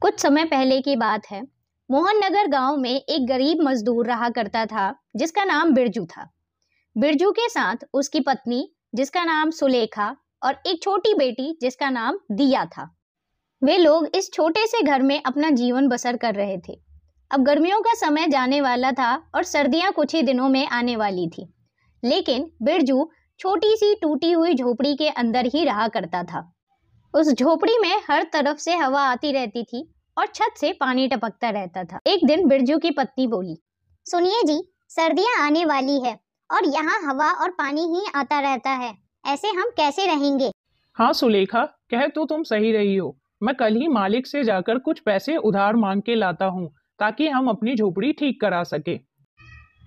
कुछ समय पहले की बात है। मोहन नगर गांव में एक गरीब मजदूर रहा करता था जिसका नाम बिरजू था। बिरजू के साथ उसकी पत्नी जिसका नाम सुलेखा और एक छोटी बेटी जिसका नाम दिया था। वे लोग इस छोटे से घर में अपना जीवन बसर कर रहे थे। अब गर्मियों का समय जाने वाला था और सर्दियां कुछ ही दिनों में आने वाली थी, लेकिन बिरजू छोटी सी टूटी हुई झोपड़ी के अंदर ही रहा करता था। उस झोपड़ी में हर तरफ से हवा आती रहती थी और छत से पानी टपकता रहता था। एक दिन बिरजू की पत्नी बोली, सुनिए जी, सर्दियां आने वाली है और यहाँ हवा और पानी ही आता रहता है, ऐसे हम कैसे रहेंगे? हाँ सुलेखा, कह तो तुम सही रही हो। मैं कल ही मालिक से जाकर कुछ पैसे उधार मांग के लाता हूँ ताकि हम अपनी झोपड़ी ठीक करा सके।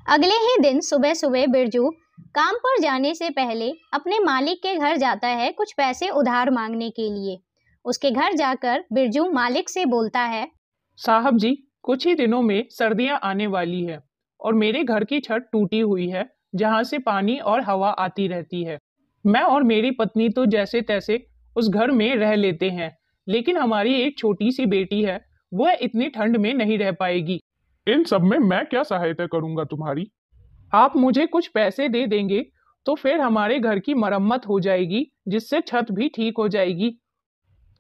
अगले ही दिन सुबह सुबह बिरजू काम पर जाने से पहले अपने मालिक के घर जाता है कुछ पैसे उधार मांगने के लिए। उसके घर जाकर बिरजू मालिक से बोलता है, साहब जी, कुछ ही दिनों में सर्दियां आने वाली है और मेरे घर की छत टूटी हुई है जहां से पानी और हवा आती रहती है। मैं और मेरी पत्नी तो जैसे तैसे उस घर में रह लेते हैं, लेकिन हमारी एक छोटी सी बेटी है, वह इतनी ठंड में नहीं रह पाएगी। इन सब में मैं क्या सहायता करूंगा तुम्हारी? आप मुझे कुछ पैसे दे देंगे तो फिर हमारे घर की मरम्मत हो जाएगी, जिससे छत भी ठीक हो जाएगी।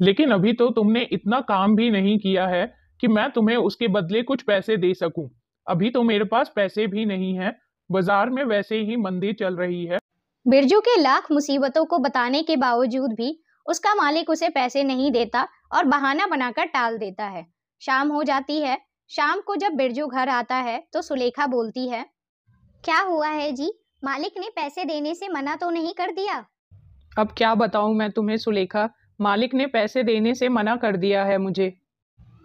लेकिन अभी तो तुमने इतना काम भी नहीं किया है कि मैं तुम्हें उसके बदले कुछ पैसे दे सकूं। अभी तो मेरे पास पैसे भी नहीं है, बाजार में वैसे ही मंदी चल रही है। बिरजू के लाख मुसीबतों को बताने के बावजूद भी उसका मालिक उसे पैसे नहीं देता और बहाना बनाकर टाल देता है। शाम हो जाती है। शाम को जब बिरजू घर आता है तो सुलेखा बोलती है, क्या हुआ है जी? मालिक ने पैसे देने से मना तो नहीं कर दिया? अब क्या बताऊं मैं तुम्हें सुलेखा, मालिक ने पैसे देने से मना कर दिया है मुझे।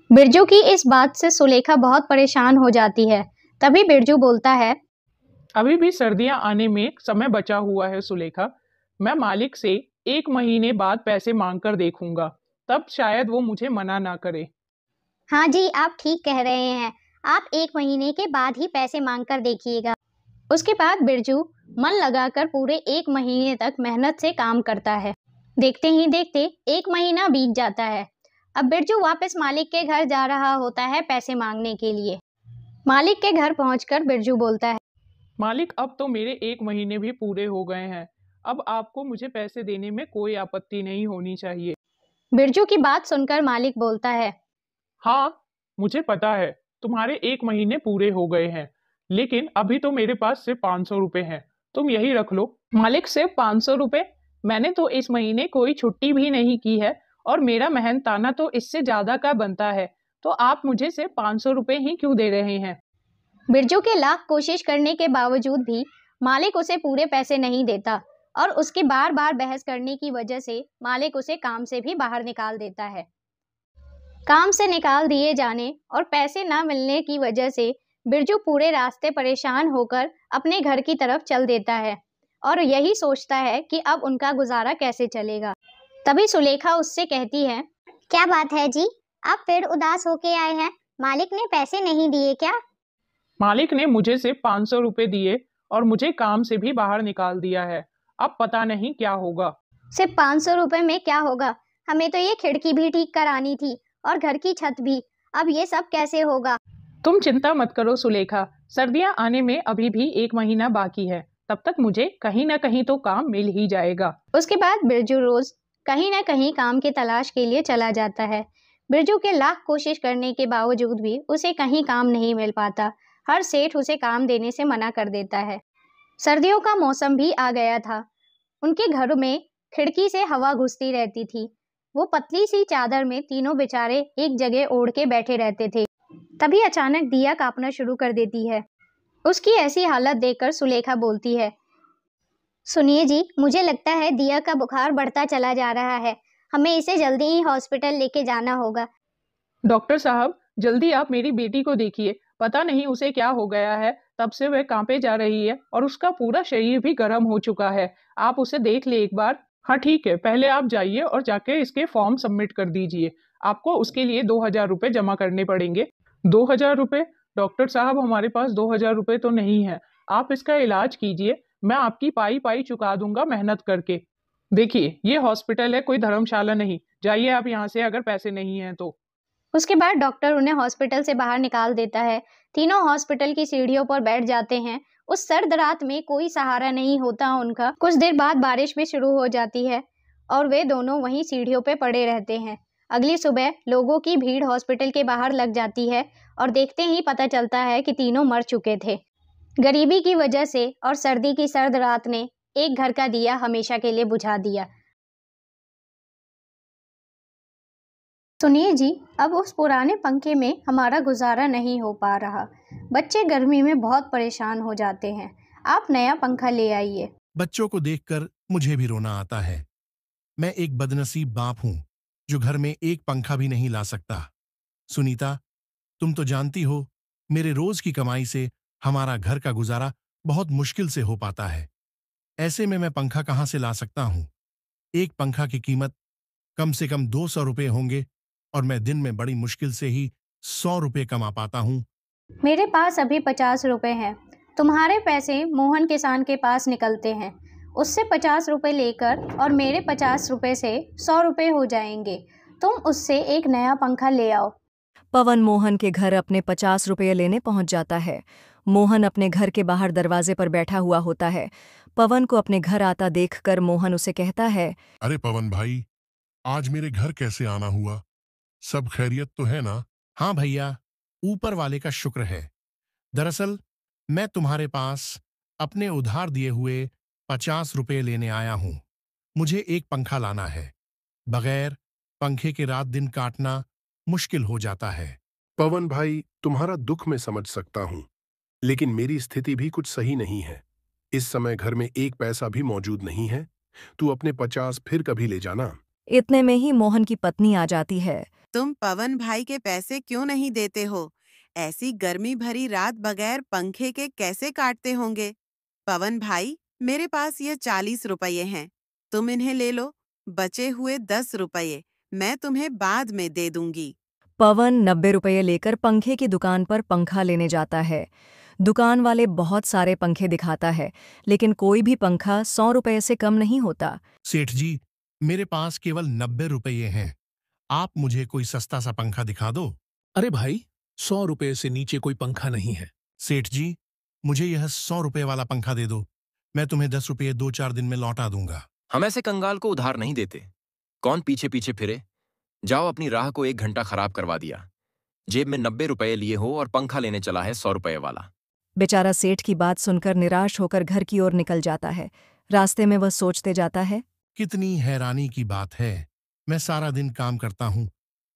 बिरजू की इस बात से सुलेखा बहुत परेशान हो जाती है। तभी बिरजू बोलता है, अभी भी सर्दियां आने में समय बचा हुआ है सुलेखा। मैं मालिक से 1 महीने बाद पैसे मांग कर देखूंगा, तब शायद वो मुझे मना ना करे। हाँ जी, आप ठीक कह रहे हैं। आप 1 महीने के बाद ही पैसे मांग कर देखिएगा। उसके बाद बिरजू मन लगाकर पूरे 1 महीने तक मेहनत से काम करता है। देखते ही देखते 1 महीना बीत जाता है। अब बिरजू वापस मालिक के घर जा रहा होता है पैसे मांगने के लिए। मालिक के घर पहुंचकर बिरजू बोलता है, मालिक, अब तो मेरे 1 महीने भी पूरे हो गए हैं। अब आपको मुझे पैसे देने में कोई आपत्ति नहीं होनी चाहिए। बिरजू की बात सुनकर मालिक बोलता है, हाँ, मुझे पता है तुम्हारे 1 महीने पूरे हो गए हैं, लेकिन अभी तो मेरे पास सिर्फ 500 रुपए हैं, तुम यही रख लो। मालिक, सिर्फ 500 रुपए? मैंने तो इस महीने कोई छुट्टी भी नहीं की है और मेरा मेहनताना तो इससे ज्यादा का बनता है, तो आप मुझे सिर्फ 500 रुपए ही क्यों दे रहे हैं? बिरजू के लाख कोशिश करने के बावजूद भी मालिक उसे पूरे पैसे नहीं देता और उसके बार बार बहस करने की वजह से मालिक उसे काम से भी बाहर निकाल देता है। काम से निकाल दिए जाने और पैसे ना मिलने की वजह से बिरजू पूरे रास्ते परेशान होकर अपने घर की तरफ चल देता है और यही सोचता है कि अब उनका गुजारा कैसे चलेगा। तभी सुलेखा उससे कहती है, क्या बात है जी, आप फिर उदास होके आए हैं? मालिक ने पैसे नहीं दिए क्या? मालिक ने मुझे सिर्फ 500 रुपए दिए और मुझे काम से भी बाहर निकाल दिया है। अब पता नहीं क्या होगा। सिर्फ 500 रुपए में क्या होगा? हमें तो ये खिड़की भी ठीक करानी थी और घर की छत भी। अब ये सब कैसे होगा? तुम चिंता मत करो सुलेखा, सर्दियां आने में अभी भी 1 महीना बाकी है, तब तक मुझे कहीं ना कहीं तो काम मिल ही जाएगा। उसके बाद बिरजू रोज कहीं ना कहीं काम की तलाश के लिए चला जाता है। बिरजू के लाख कोशिश करने के बावजूद भी उसे कहीं काम नहीं मिल पाता। हर सेठ उसे काम देने से मना कर देता है। सर्दियों का मौसम भी आ गया था। उनके घर में खिड़की से हवा घुसती रहती थी। वो पतली सी चादर में तीनों बेचारे एक जगह ओढ़ के बैठे रहते थे। तभी अचानक दिया कांपना शुरू कर देती है। उसकी ऐसी हालत देखकर सुलेखा बोलती है, सुनिए जी, मुझे लगता है दिया का बुखार बढ़ता चला जा रहा है। हमें इसे जल्दी ही हॉस्पिटल लेके जाना होगा। डॉक्टर साहब, जल्दी आप मेरी बेटी को देखिए, पता नहीं उसे क्या हो गया है, तब से वह कांपे जा रही है और उसका पूरा शरीर भी गर्म हो चुका है। आप उसे देख ले एक बार। हाँ ठीक है, पहले आप जाइए और जाके इसके फॉर्म सबमिट कर दीजिए। आपको उसके लिए 2,000 रुपये जमा करने पड़ेंगे। 2,000 रुपये? डॉक्टर साहब, हमारे पास 2,000 रुपये तो नहीं है। आप इसका इलाज कीजिए, मैं आपकी पाई पाई चुका दूंगा मेहनत करके। देखिए, ये हॉस्पिटल है, कोई धर्मशाला नहीं। जाइए आप यहाँ से, अगर पैसे नहीं हैं तो। उसके बाद डॉक्टर उन्हें हॉस्पिटल से बाहर निकाल देता है। तीनों हॉस्पिटल की सीढ़ियों पर बैठ जाते हैं। उस सर्द रात में कोई सहारा नहीं होता उनका। कुछ देर बाद बारिश भी शुरू हो जाती है और वे दोनों वहीं सीढ़ियों पे पड़े रहते हैं। अगली सुबह लोगों की भीड़ हॉस्पिटल के बाहर लग जाती है और देखते ही पता चलता है कि तीनों मर चुके थे। गरीबी की वजह से और सर्दी की सर्द रात ने एक घर का दिया हमेशा के लिए बुझा दिया। सुनिए जी, अब उस पुराने पंखे में हमारा गुजारा नहीं हो पा रहा। बच्चे गर्मी में बहुत परेशान हो जाते हैं। आप नया पंखा ले आइए। बच्चों को देखकर मुझे भी रोना आता है। मैं एक बदनसीब बाप हूं जो घर में एक पंखा भी नहीं ला सकता। सुनीता, तुम तो जानती हो, मेरे रोज की कमाई से हमारा घर का गुजारा बहुत मुश्किल से हो पाता है। ऐसे में मैं पंखा कहाँ से ला सकता हूँ? एक पंखा की कीमत कम से कम 200 रुपये होंगे और मैं दिन में बड़ी मुश्किल से ही 100 रुपये कमा पाता हूँ। मेरे पास अभी 50 रुपए हैं। तुम्हारे पैसे मोहन किसान के पास निकलते हैं। उससे 50 रुपए लेकर और मेरे 50 रुपए से 100 रुपए हो जाएंगे। तुम उससे एक नया पंखा ले आओ। पवन मोहन के घर अपने 50 रुपये लेने पहुंच जाता है। मोहन अपने घर के बाहर दरवाजे पर बैठा हुआ होता है। पवन को अपने घर आता देखकर मोहन उसे कहता है, अरे पवन भाई, आज मेरे घर कैसे आना हुआ? सब खैरियत तो है ना? हाँ भैया, ऊपर वाले का शुक्र है। दरअसल मैं तुम्हारे पास अपने उधार दिए हुए 50 रुपये लेने आया हूं। मुझे एक पंखा लाना है। बगैर पंखे के रात दिन काटना मुश्किल हो जाता है। पवन भाई, तुम्हारा दुख मैं समझ सकता हूँ, लेकिन मेरी स्थिति भी कुछ सही नहीं है। इस समय घर में एक पैसा भी मौजूद नहीं है। तू अपने 50 फिर कभी ले जाना। इतने में ही मोहन की पत्नी आ जाती है। तुम पवन भाई के पैसे क्यों नहीं देते हो? ऐसी गर्मी भरी रात बगैर पंखे के कैसे काटते होंगे? पवन भाई, मेरे पास ये 40 रुपये हैं। तुम इन्हें ले लो। बचे हुए 10 रुपये मैं तुम्हें बाद में दे दूंगी। पवन 90 रुपये लेकर पंखे की दुकान पर पंखा लेने जाता है। दुकान वाले बहुत सारे पंखे दिखाता है, लेकिन कोई भी पंखा 100 रुपये से कम नहीं होता। सेठ जी, मेरे पास केवल 90 रुपये हैं। आप मुझे कोई सस्ता सा पंखा दिखा दो। अरे भाई, 100 रुपये से नीचे कोई पंखा नहीं है। सेठ जी, मुझे यह 100 रुपये वाला पंखा दे दो। मैं तुम्हें 10 रुपये 2-4 दिन में लौटा दूंगा। हम ऐसे कंगाल को उधार नहीं देते। कौन पीछे पीछे फिरे? जाओ, अपनी राह को 1 घंटा खराब करवा दिया। जेब में 90 रुपये लिए हो और पंखा लेने चला है 100 रुपये वाला। बेचारा सेठ की बात सुनकर निराश होकर घर की ओर निकल जाता है। रास्ते में वह सोचते जाता है, कितनी हैरानी की बात है। मैं सारा दिन काम करता हूँ,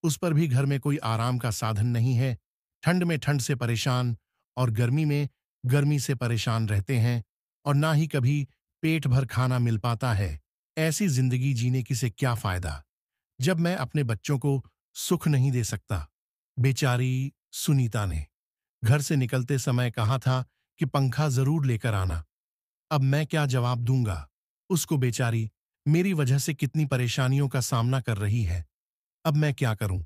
उस पर भी घर में कोई आराम का साधन नहीं है। ठंड में ठंड से परेशान और गर्मी में गर्मी से परेशान रहते हैं और ना ही कभी पेट भर खाना मिल पाता है। ऐसी जिंदगी जीने की से क्या फायदा जब मैं अपने बच्चों को सुख नहीं दे सकता। बेचारी सुनीता ने घर से निकलते समय कहा था कि पंखा जरूर लेकर आना। अब मैं क्या जवाब दूंगा उसको? बेचारी मेरी वजह से कितनी परेशानियों का सामना कर रही है। अब मैं क्या करूं,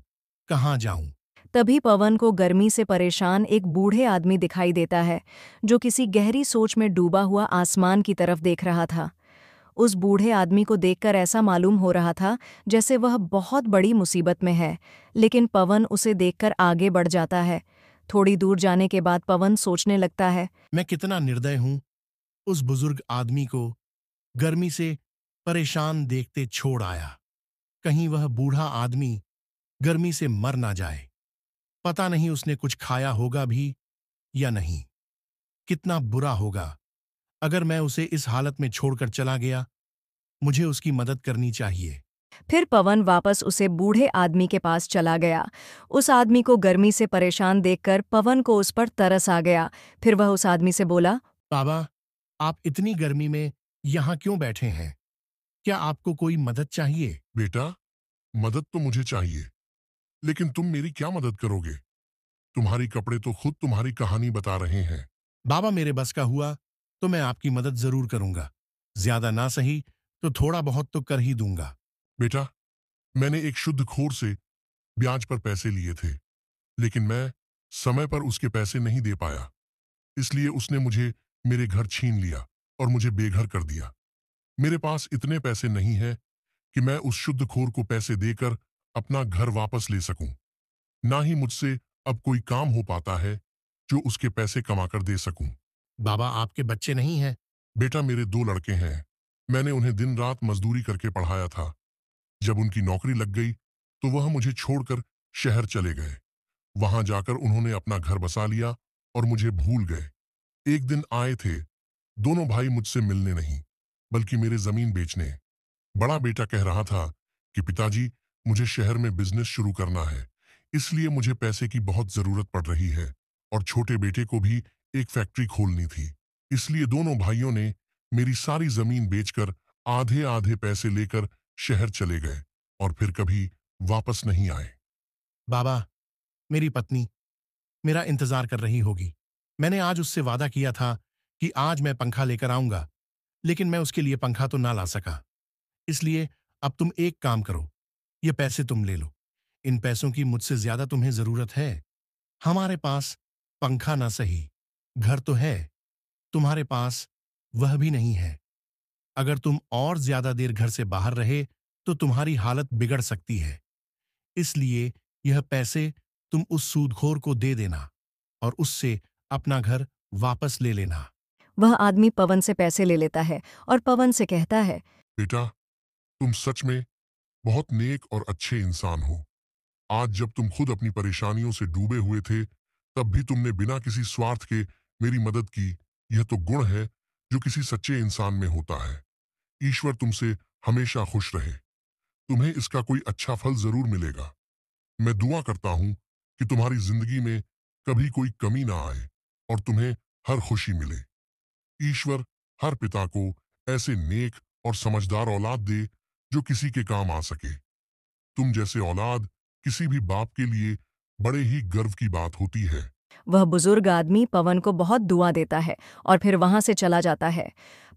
कहां जाऊं? तभी पवन को गर्मी से परेशान एक बूढ़े आदमी दिखाई देता है, जो किसी गहरी सोच में डूबा हुआ आसमान की तरफ देख रहा था। उस बूढ़े आदमी को देखकर ऐसा मालूम हो रहा था जैसे वह बहुत बड़ी मुसीबत में है, लेकिन पवन उसे देखकर आगे बढ़ जाता है। थोड़ी दूर जाने के बाद पवन सोचने लगता है, मैं कितना निर्दय हूं। उस बुजुर्ग आदमी को गर्मी से परेशान देखते छोड़ आया। कहीं वह बूढ़ा आदमी गर्मी से मर ना जाए। पता नहीं उसने कुछ खाया होगा भी या नहीं। कितना बुरा होगा अगर मैं उसे इस हालत में छोड़कर चला गया। मुझे उसकी मदद करनी चाहिए। फिर पवन वापस उसे बूढ़े आदमी के पास चला गया। उस आदमी को गर्मी से परेशान देखकर पवन को उस पर तरस आ गया। फिर वह उस आदमी से बोला, बाबा, आप इतनी गर्मी में यहाँ क्यों बैठे हैं? क्या आपको कोई मदद चाहिए? बेटा, मदद तो मुझे चाहिए, लेकिन तुम मेरी क्या मदद करोगे? तुम्हारी कपड़े तो खुद तुम्हारी कहानी बता रहे हैं। बाबा, मेरे बस का हुआ तो मैं आपकी मदद जरूर करूंगा। ज्यादा ना सही तो थोड़ा बहुत तो कर ही दूंगा। बेटा, मैंने एक शुद्धखोर से ब्याज पर पैसे लिए थे, लेकिन मैं समय पर उसके पैसे नहीं दे पाया। इसलिए उसने मुझे मेरे घर छीन लिया और मुझे बेघर कर दिया। मेरे पास इतने पैसे नहीं है कि मैं उस शुद्धखोर को पैसे देकर अपना घर वापस ले सकूं। ना ही मुझसे अब कोई काम हो पाता है जो उसके पैसे कमाकर दे सकूं। बाबा, आपके बच्चे नहीं हैं? बेटा, मेरे 2 लड़के हैं। मैंने उन्हें दिन रात मजदूरी करके पढ़ाया था। जब उनकी नौकरी लग गई तो वह मुझे छोड़कर शहर चले गए। वहां जाकर उन्होंने अपना घर बसा लिया और मुझे भूल गए। एक दिन आए थे दोनों भाई मुझसे मिलने नहीं, बल्कि मेरे जमीन बेचने। बड़ा बेटा कह रहा था कि पिताजी, मुझे शहर में बिजनेस शुरू करना है, इसलिए मुझे पैसे की बहुत जरूरत पड़ रही है। और छोटे बेटे को भी एक फैक्ट्री खोलनी थी। इसलिए दोनों भाइयों ने मेरी सारी जमीन बेचकर आधे आधे पैसे लेकर शहर चले गए और फिर कभी वापस नहीं आए। बाबा, मेरी पत्नी मेरा इंतजार कर रही होगी। मैंने आज उससे वादा किया था कि आज मैं पंखा लेकर आऊंगा, लेकिन मैं उसके लिए पंखा तो ना ला सका। इसलिए अब तुम एक काम करो, ये पैसे तुम ले लो। इन पैसों की मुझसे ज्यादा तुम्हें जरूरत है। हमारे पास पंखा ना सही, घर तो है, तुम्हारे पास वह भी नहीं है। अगर तुम और ज्यादा देर घर से बाहर रहे तो तुम्हारी हालत बिगड़ सकती है। इसलिए यह पैसे तुम उस सूदखोर को दे देना और उससे अपना घर वापस ले लेना। वह आदमी पवन से पैसे ले लेता है और पवन से कहता है, बेटा, तुम सच में बहुत नेक और अच्छे इंसान हो। आज जब तुम खुद अपनी परेशानियों से डूबे हुए थे, तब भी तुमने बिना किसी स्वार्थ के मेरी मदद की। यह तो गुण है जो किसी सच्चे इंसान में होता है। ईश्वर तुमसे हमेशा खुश रहे। तुम्हें इसका कोई अच्छा फल जरूर मिलेगा। मैं दुआ करता हूं कि तुम्हारी जिंदगी में कभी कोई कमी ना आए और तुम्हें हर खुशी मिले। ईश्वर हर पिता को ऐसे नेक और समझदार औलाद दे जो किसी के काम आ सके। तुम जैसे औलाद किसी भी बाप के लिए बड़े ही गर्व की बात होती है। वह बुजुर्ग आदमी पवन को बहुत दुआ देता है और फिर वहां से चला जाता है।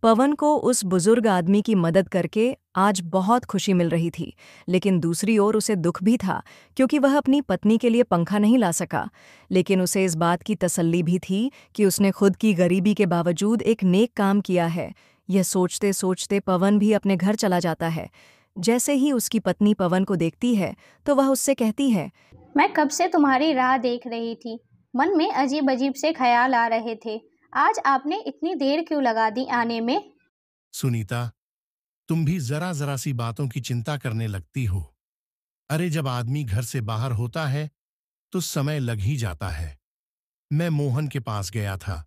पवन को उस बुजुर्ग आदमी की मदद करके आज बहुत खुशी मिल रही थी, लेकिन दूसरी ओर उसे दुख भी था क्योंकि वह अपनी पत्नी के लिए पंखा नहीं ला सका। लेकिन उसे इस बात की तसल्ली भी थी कि उसने खुद की गरीबी के बावजूद एक नेक काम किया है। यह सोचते सोचते पवन भी अपने घर चला जाता है। जैसे ही उसकी पत्नी पवन को देखती है तो वह उससे कहती है, मैं कब से तुम्हारी राह देख रही थी। मन में अजीब अजीब से ख्याल आ रहे थे। आज आपने इतनी देर क्यों लगा दी आने में? सुनीता, तुम भी जरा जरा सी बातों की चिंता करने लगती हो। अरे, जब आदमी घर से बाहर होता है तो समय लग ही जाता है। मैं मोहन के पास गया था,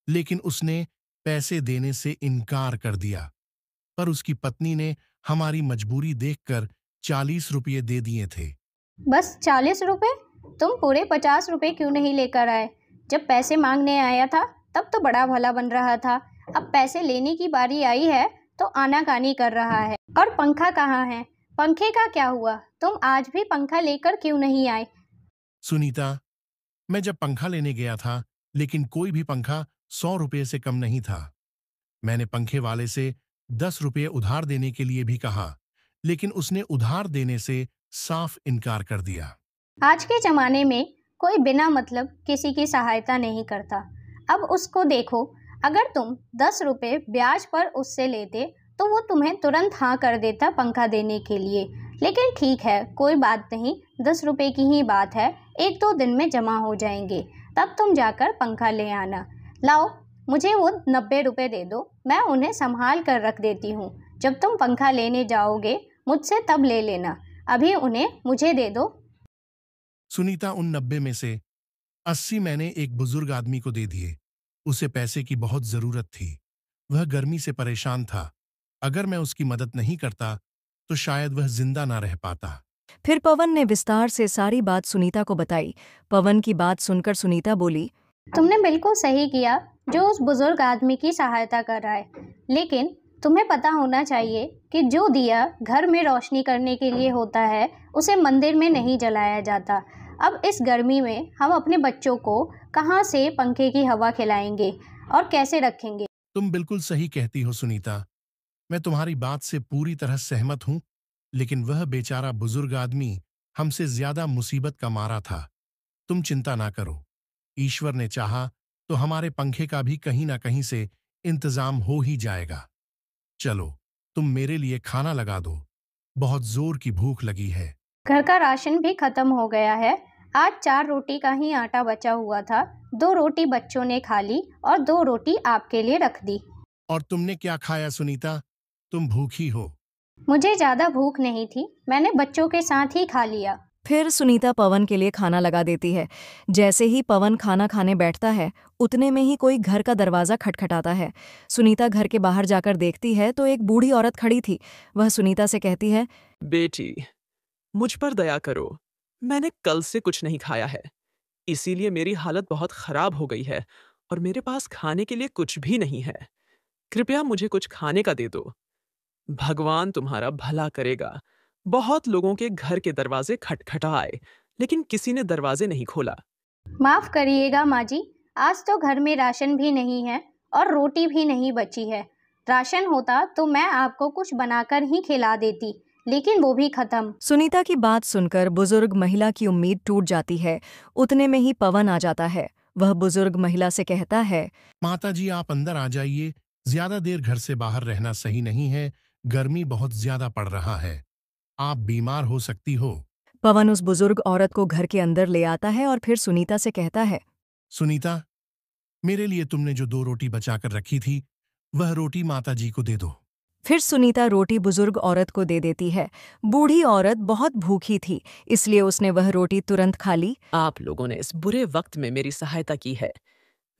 लेकिन उसने पैसे देने से इनकार कर दिया। पर उसकी पत्नी ने हमारी मजबूरी देखकर 40 रुपये दे दिए थे। बस 40 रुपए? तुम पूरे 50 रुपए क्यों नहीं लेकर आए? जब पैसे मांगने आया था तब तो बड़ा भला बन रहा था। अब पैसे लेने की बारी आई है तो आनाकानी कर रहा है। और पंखा कहाँ है? पंखे का क्या हुआ? तुम आज भी पंखा लेकर क्यों नहीं आए? सुनीता, मैं जब पंखा लेने गया था, लेकिन कोई भी पंखा 100 रुपये से कम नहीं था। मैंने पंखे वाले से 10 रुपये उधार देने के लिए भी कहा, लेकिन उसने उधार देने से साफ इनकार कर दिया। आज के जमाने में कोई बिना मतलब किसी की सहायता नहीं करता। अब उसको देखो, अगर तुम 10 रुपये ब्याज पर उससे लेते तो वो तुम्हें तुरंत हाँ कर देता पंखा देने के लिए। लेकिन ठीक है, कोई बात नहीं, 10 रुपये की ही बात है, 1-2 दिन में जमा हो जाएंगे, तब तुम जाकर पंखा ले आना। लाओ, मुझे वो 90 रुपये दे दो, मैं उन्हें संभाल कर रख देती हूँ। जब तुम पंखा लेने जाओगे मुझसे तब ले लेना, अभी उन्हें मुझे दे दो। सुनीता, उन 90 में से 80 मैंने एक बुजुर्ग आदमी को दे दिए। उसे पैसे की बहुत जरूरत थी। वह गर्मी से परेशान था। अगर मैं उसकी मदद नहीं करता तो शायद वह जिंदा ना रह पाता। फिर पवन ने विस्तार से सारी बात सुनीता को बताई। पवन की बात सुनकर सुनीता बोली, तुमने बिल्कुल सही किया जो उस बुजुर्ग आदमी की सहायता कर रहा है, लेकिन तुम्हें पता होना चाहिए कि जो दिया घर में रोशनी करने के लिए होता है उसे मंदिर में नहीं जलाया जाता। अब इस गर्मी में हम अपने बच्चों को कहाँ से पंखे की हवा खिलाएंगे और कैसे रखेंगे? तुम बिल्कुल सही कहती हो सुनीता, मैं तुम्हारी बात से पूरी तरह सहमत हूं, लेकिन वह बेचारा बुजुर्ग आदमी हमसे ज्यादा मुसीबत का मारा था। तुम चिंता ना करो, ईश्वर ने चाहा तो हमारे पंखे का भी कहीं ना कहीं से इंतजाम हो ही जाएगा। चलो, तुम मेरे लिए खाना लगा दो, बहुत जोर की भूख लगी है। घर का राशन भी खत्म हो गया है, आज 4 रोटी का ही आटा बचा हुआ था। 2 रोटी बच्चों ने खा ली और 2 रोटी आपके लिए रख दी। और तुमने क्या खाया सुनीता? तुम भूखी हो। मुझे ज़्यादा भूख नहीं थी, मैंने बच्चों के साथ ही खा लिया। फिर सुनीता पवन के लिए खाना लगा देती है। जैसे ही पवन खाना खाने बैठता है, उतने में ही कोई घर का दरवाज़ा खटखटाता है। सुनीता घर के बाहर जाकर देखती है तो एक बूढ़ी औरत खड़ी थी। वह सुनीता से कहती है, बेटी, मुझ पर दया करो। मैंने कल से कुछ नहीं खाया है, इसीलिए मेरी हालत बहुत खराब हो गई है और मेरे पास खाने के लिए कुछ भी नहीं है। कृपया मुझे कुछ खाने का दे दो। भगवान तुम्हारा भला करेगा। बहुत लोगों के घर के दरवाजे खटखटाए, लेकिन किसी ने दरवाजे नहीं खोला। माफ़ करिएगा माँ जी, आज तो घर में राशन भी नहीं है और रोटी भी नहीं बची है। राशन होता तो मैं आपको कुछ बनाकर ही खिला देती, लेकिन वो भी खत्म। सुनीता की बात सुनकर बुजुर्ग महिला की उम्मीद टूट जाती है। उतने में ही पवन आ जाता है। वह बुजुर्ग महिला से कहता है, माता जी आप अंदर आ जाइए, ज्यादा देर घर से बाहर रहना सही नहीं है, गर्मी बहुत ज्यादा पड़ रहा है, आप बीमार हो सकती हो। पवन उस बुजुर्ग औरत को घर के अंदर ले आता है और फिर सुनीता से कहता है, सुनीता, मेरे लिए तुमने जो 2 रोटी बचाकर रखी थी, वह रोटी माता जी को दे दो। फिर सुनीता रोटी बुजुर्ग औरत को दे देती है। बूढ़ी औरत बहुत भूखी थी, इसलिए उसने वह रोटी तुरंत खा ली। आप लोगों ने इस बुरे वक्त में मेरी सहायता की है।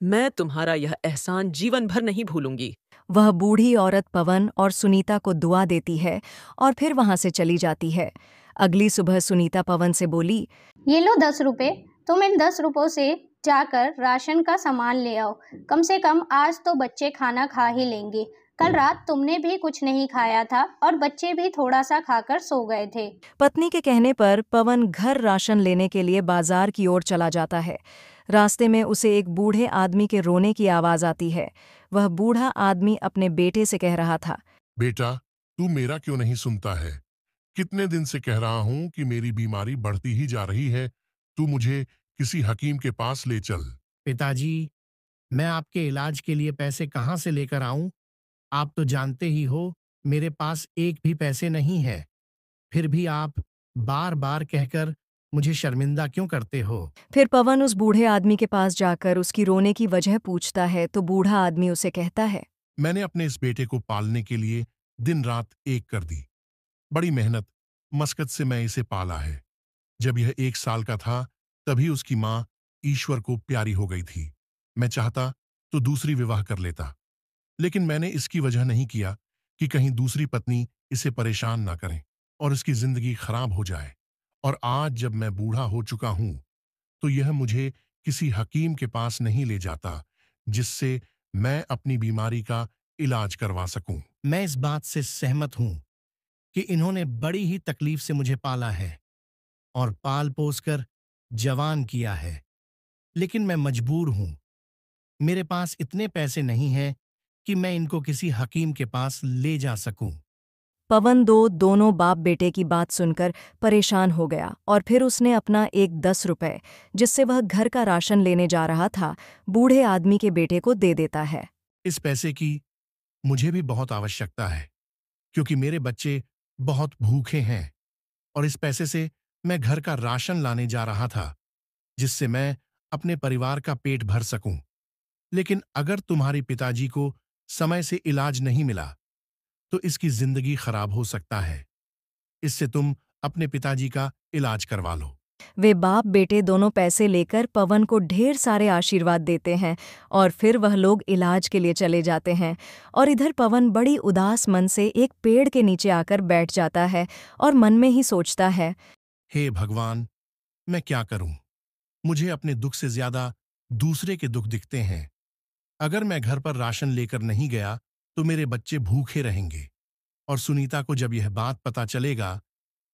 मैं तुम्हारा यह एहसान जीवन भर नहीं भूलूंगी। वह बूढ़ी औरत पवन और सुनीता को दुआ देती है और फिर वहां से चली जाती है। अगली सुबह सुनीता पवन से बोली, ये लो 10 रुपए, तुम इन 10 रुपयों से जाकर राशन का सामान ले आओ। कम से कम आज तो बच्चे खाना खा ही लेंगे। कल रात तुमने भी कुछ नहीं खाया था और बच्चे भी थोड़ा सा खाकर सो गए थे। पत्नी के कहने पर पवन घर राशन लेने के लिए बाजार की ओर चला जाता है। रास्ते में उसे एक बूढ़े आदमी के रोने की आवाज आती है। वह बूढ़ा आदमी अपने बेटे से कह रहा था, बेटा, तू मेरा क्यों नहीं सुनता है? कितने दिन से कह रहा हूं कि मेरी बीमारी बढ़ती ही जा रही है, तू मुझे किसी हकीम के पास ले चल। पिताजी, मैं आपके इलाज के लिए पैसे कहाँ से लेकर आऊं? आप तो जानते ही हो, मेरे पास एक भी पैसे नहीं है। फिर भी आप बार बार कहकर मुझे शर्मिंदा क्यों करते हो? फिर पवन उस बूढ़े आदमी के पास जाकर उसकी रोने की वजह पूछता है तो बूढ़ा आदमी उसे कहता है, मैंने अपने इस बेटे को पालने के लिए दिन रात एक कर दी। बड़ी मेहनत मशक्कत से मैं इसे पाला है। जब यह 1 साल का था, तभी उसकी माँ ईश्वर को प्यारी हो गई थी। मैं चाहता तो दूसरी विवाह कर लेता, लेकिन मैंने इसकी वजह नहीं किया कि कहीं दूसरी पत्नी इसे परेशान ना करें और इसकी जिंदगी खराब हो जाए। और आज जब मैं बूढ़ा हो चुका हूं, तो यह मुझे किसी हकीम के पास नहीं ले जाता, जिससे मैं अपनी बीमारी का इलाज करवा सकूं। मैं इस बात से सहमत हूं कि इन्होंने बड़ी ही तकलीफ से मुझे पाला है और पाल पोस कर जवान किया है, लेकिन मैं मजबूर हूं। मेरे पास इतने पैसे नहीं हैं कि मैं इनको किसी हकीम के पास ले जा सकूं। पवन दोनों बाप बेटे की बात सुनकर परेशान हो गया और फिर उसने अपना एक 10 रुपए, जिससे वह घर का राशन लेने जा रहा था, बूढ़े आदमी के बेटे को दे देता है। इस पैसे की मुझे भी बहुत आवश्यकता है, क्योंकि मेरे बच्चे बहुत भूखे हैं और इस पैसे से मैं घर का राशन लाने जा रहा था, जिससे मैं अपने परिवार का पेट भर सकूं। लेकिन अगर तुम्हारे पिताजी को समय से इलाज नहीं मिला, तो इसकी जिंदगी खराब हो सकता है। इससे तुम अपने पिताजी का इलाज करवा लो। वे बाप बेटे दोनों पैसे लेकर पवन को ढेर सारे आशीर्वाद देते हैं और फिर वह लोग इलाज के लिए चले जाते हैं। और इधर पवन बड़ी उदास मन से एक पेड़ के नीचे आकर बैठ जाता है और मन में ही सोचता है, हे भगवान, मैं क्या करूं? मुझे अपने दुख से ज्यादा दूसरे के दुख दिखते हैं। अगर मैं घर पर राशन लेकर नहीं गया, तो मेरे बच्चे भूखे रहेंगे और सुनीता को जब यह बात पता चलेगा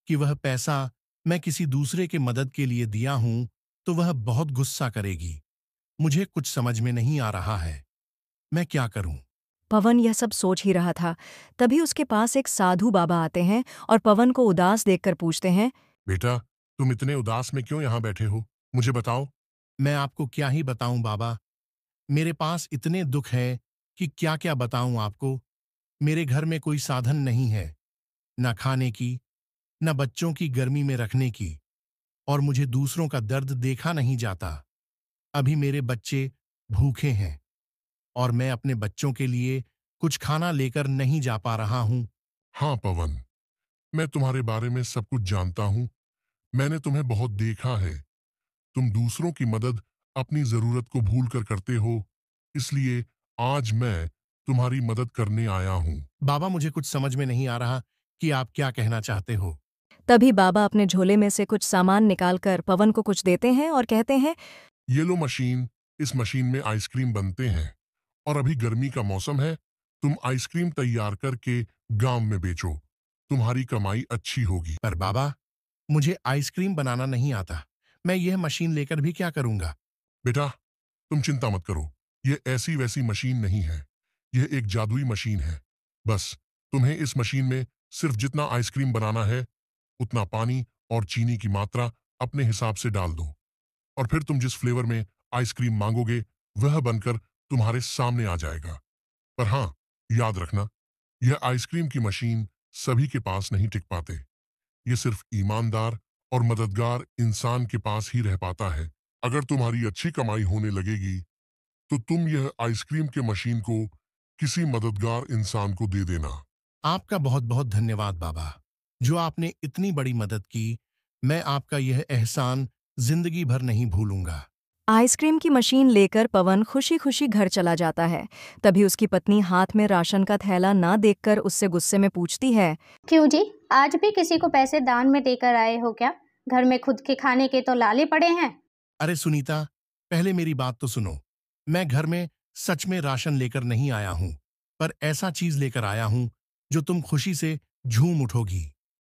कि वह पैसा मैं किसी दूसरे के मदद के लिए दिया हूं, तो वह बहुत गुस्सा करेगी। मुझे कुछ समझ में नहीं आ रहा है, मैं क्या करूं? पवन यह सब सोच ही रहा था, तभी उसके पास एक साधु बाबा आते हैं और पवन को उदास देखकर पूछते हैं, बेटा, तुम इतने उदास में क्यों यहाँ बैठे हो? मुझे बताओ। मैं आपको क्या ही बताऊं बाबा, मेरे पास इतने दुख हैं कि क्या क्या बताऊं आपको। मेरे घर में कोई साधन नहीं है, न खाने की, न बच्चों की गर्मी में रखने की। और मुझे दूसरों का दर्द देखा नहीं जाता। अभी मेरे बच्चे भूखे हैं और मैं अपने बच्चों के लिए कुछ खाना लेकर नहीं जा पा रहा हूं। हाँ पवन, मैं तुम्हारे बारे में सब कुछ जानता हूँ। मैंने तुम्हें बहुत देखा है। तुम दूसरों की मदद अपनी जरूरत को भूल कर करते हो, इसलिए आज मैं तुम्हारी मदद करने आया हूँ। बाबा, मुझे कुछ समझ में नहीं आ रहा कि आप क्या कहना चाहते हो। तभी बाबा अपने झोले में से कुछ सामान निकालकर पवन को कुछ देते हैं और कहते हैं, ये लो मशीन, इस मशीन में आइसक्रीम बनते हैं और अभी गर्मी का मौसम है। तुम आइसक्रीम तैयार करके गांव में बेचो, तुम्हारी कमाई अच्छी होगी। पर बाबा, मुझे आइसक्रीम बनाना नहीं आता। मैं यह मशीन लेकर भी क्या करूंगा। बेटा, तुम चिंता मत करो, ये ऐसी वैसी मशीन नहीं है। यह एक जादुई मशीन है। बस तुम्हें इस मशीन में सिर्फ जितना आइसक्रीम बनाना है उतना पानी और चीनी की मात्रा अपने हिसाब से डाल दो, और फिर तुम जिस फ्लेवर में आइसक्रीम मांगोगे वह बनकर तुम्हारे सामने आ जाएगा। पर हाँ, याद रखना, यह आइसक्रीम की मशीन सभी के पास नहीं टिक पाते। ये सिर्फ ईमानदार और मददगार इंसान के पास ही रह पाता है। अगर तुम्हारी अच्छी कमाई होने लगेगी तो तुम यह आइसक्रीम के मशीन को किसी मददगार इंसान को दे देना। आपका बहुत बहुत धन्यवाद बाबा, जो आपने इतनी बड़ी मदद की। मैं आपका यह एहसान जिंदगी भर नहीं भूलूंगा। आइसक्रीम की मशीन लेकर पवन खुशी खुशी घर चला जाता है। तभी उसकी पत्नी हाथ में राशन का थैला ना देखकर उससे गुस्से में पूछती है, क्यों जी, आज भी किसी को पैसे दान में देकर आए हो क्या? घर में खुद के खाने के तो लाले पड़े हैं। अरे सुनीता, पहले मेरी बात तो सुनो। मैं घर में सच में राशन लेकर नहीं आया हूँ, पर ऐसा चीज लेकर आया हूँ जो तुम खुशी से झूम उठोगी।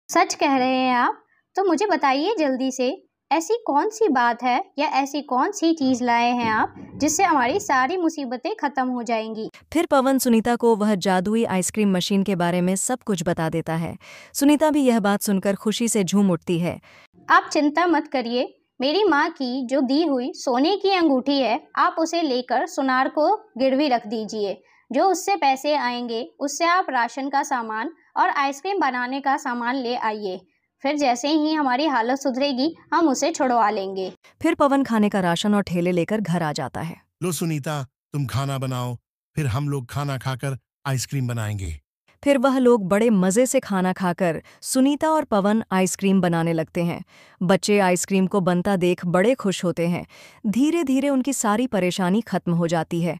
सच कह रहे हैं आप? तो मुझे बताइए जल्दी से, ऐसी कौन सी बात है या ऐसी कौन सी चीज लाए हैं आप जिससे हमारी सारी मुसीबतें खत्म हो जाएंगी? फिर पवन सुनीता को वह जादुई आइसक्रीम मशीन के बारे में सब कुछ बता देता है। सुनीता भी यह बात सुनकर खुशी से झूम उठती है। आप चिंता मत करिए, मेरी माँ की जो दी हुई सोने की अंगूठी है, आप उसे लेकर सुनार को गिरवी रख दीजिए। जो उससे पैसे आएंगे उससे आप राशन का सामान और आइसक्रीम बनाने का सामान ले आइए। फिर जैसे ही हमारी हालत सुधरेगी हम उसे छुड़वा लेंगे। फिर पवन खाने का राशन और ठेले लेकर घर आ जाता है। लो सुनीता, तुम खाना बनाओ, फिर हम लोग खाना खाकर आइसक्रीम बनाएंगे। फिर वह लोग बड़े मज़े से खाना खाकर सुनीता और पवन आइसक्रीम बनाने लगते हैं। बच्चे आइसक्रीम को बनता देख बड़े खुश होते हैं। धीरे धीरे उनकी सारी परेशानी खत्म हो जाती है।